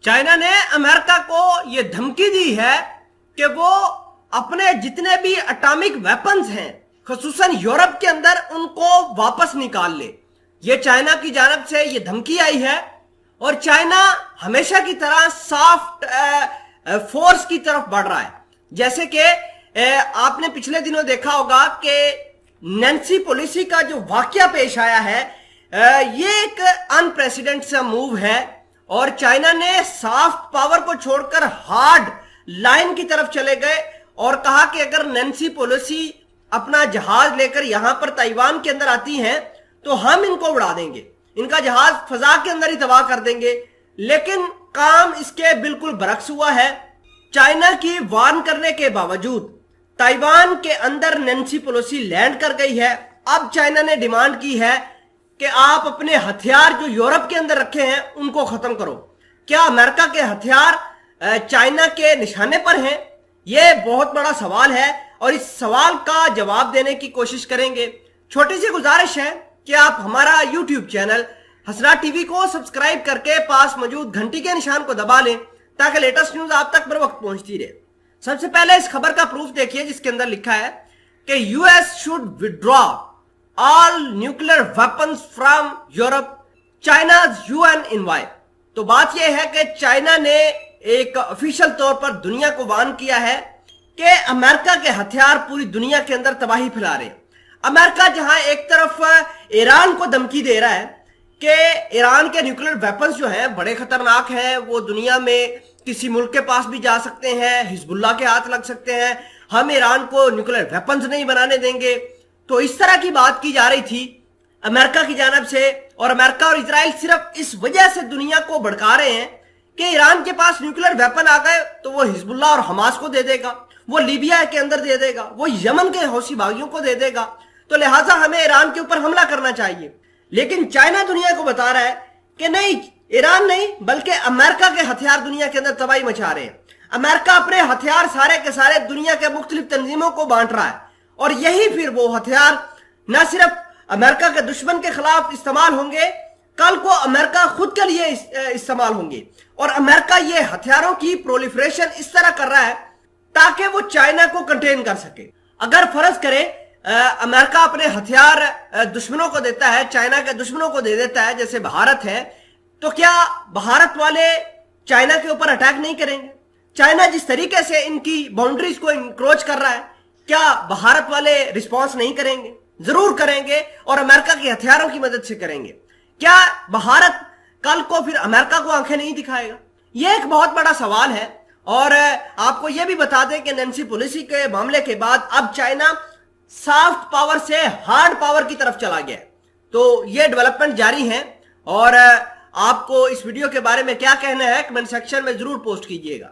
China ने America को यह धमकी दी है कि वो अपने जितने भी एटॉमिक वेपन्स हैं खसूसन यूरोप के अंदर उनको वापस निकाल ले। ये चाइना की जानब से ये धमकी आई है और चाइना हमेशा की तरह सॉफ्ट फोर्स की तरफ बढ़ रहा है। जैसे कि आपने पिछले दिनों देखा होगा कि नैन्सी पेलोसी का जो वाकया पेश आया है, ये एक अनप्रेसिडेंट सा मूव है और चाइना ने सॉफ्ट पावर को छोड़कर हार्ड लाइन की तरफ चले गए और कहा कि अगर नैन्सी पेलोसी अपना जहाज लेकर यहां पर ताइवान के अंदर आती हैं तो हम इनको उड़ा देंगे, इनका जहाज फजा के अंदर ही तबाह कर देंगे। लेकिन काम इसके बिल्कुल बरक्स हुआ है। चाइना की वार्न करने के बावजूद ताइवान के अंदर नैन्सी पेलोसी लैंड कर गई है। अब चाइना ने डिमांड की है कि आप अपने हथियार जो यूरोप के अंदर रखे हैं उनको खत्म करो। क्या अमेरिका के हथियार चाइना के निशाने पर हैं? यह बहुत बड़ा सवाल है और इस सवाल का जवाब देने की कोशिश करेंगे। छोटी सी गुजारिश है कि आप हमारा YouTube चैनल हसरात टीवी को सब्सक्राइब करके पास मौजूद घंटी के निशान को दबा लें ताकि लेटेस्ट न्यूज आप तक बर वक्त पहुंचती रहे। सबसे पहले इस खबर का प्रूफ देखिए जिसके अंदर लिखा है कि US should withdraw all nuclear weapons from Europe, China's UN envoy. तो बात यह है कि चाइना ने एक ऑफिशियल तौर पर दुनिया को वार्न किया है कि अमेरिका के हथियार पूरी दुनिया के अंदर तबाही फैला रहे हैं। अमेरिका जहां एक तरफ ईरान को धमकी दे रहा है कि ईरान के न्यूक्लियर वेपन्स जो हैं बड़े खतरनाक हैं, वो दुनिया में किसी मुल्क के पास भी जा सकते हैं, हिजबुल्लाह के हाथ लग सकते हैं, हम ईरान को न्यूक्लियर वेपन्स नहीं बनाने देंगे। तो इस तरह की बात की जा रही थी अमेरिका की जानब से और अमेरिका और इजराइल सिर्फ इस वजह से दुनिया को भड़का रहे हैं कि ईरान के पास न्यूक्लियर वेपन आ गए तो वो हिजबुल्लाह और हमास को दे देगा, वो लीबिया के अंदर दे देगा, वो यमन के हौसी बागियों को दे देगा, तो लिहाजा हमें ईरान के ऊपर हमला करना चाहिए। लेकिन चाइना दुनिया को बता रहा है कि नहीं, ईरान नहीं बल्कि अमेरिका के हथियार दुनिया के अंदर तबाही मचा रहे हैं। अमेरिका अपने हथियार सारे के सारे दुनिया के मुख्तलिफ तंजीमों को बांट रहा है और यही फिर वो हथियार न सिर्फ अमेरिका के दुश्मन के खिलाफ इस्तेमाल होंगे, कल को अमेरिका खुद के लिए इस्तेमाल होंगे। और अमेरिका ये हथियारों की प्रोलिफरेशन इस तरह कर रहा है ताकि वो चाइना को कंटेन कर सके। अगर फर्ज करें अमेरिका अपने हथियार दुश्मनों को देता है, चाइना के दुश्मनों को दे देता है जैसे भारत है, तो क्या भारत वाले चाइना के ऊपर अटैक नहीं करेंगे? चाइना जिस तरीके से इनकी बाउंड्रीज को इंक्रोच कर रहा है, क्या भारत वाले रिस्पॉन्स नहीं करेंगे? जरूर करेंगे और अमेरिका के हथियारों की मदद से करेंगे। क्या भारत कल को फिर अमेरिका को आंखें नहीं दिखाएगा? यह एक बहुत बड़ा सवाल है। और आपको यह भी बता दें कि नैन्सी पेलोसी के मामले के बाद अब चाइना सॉफ्ट पावर से हार्ड पावर की तरफ चला गया। तो ये डेवलपमेंट जारी है और आपको इस वीडियो के बारे में क्या कहना है कमेंट सेक्शन में जरूर पोस्ट कीजिएगा।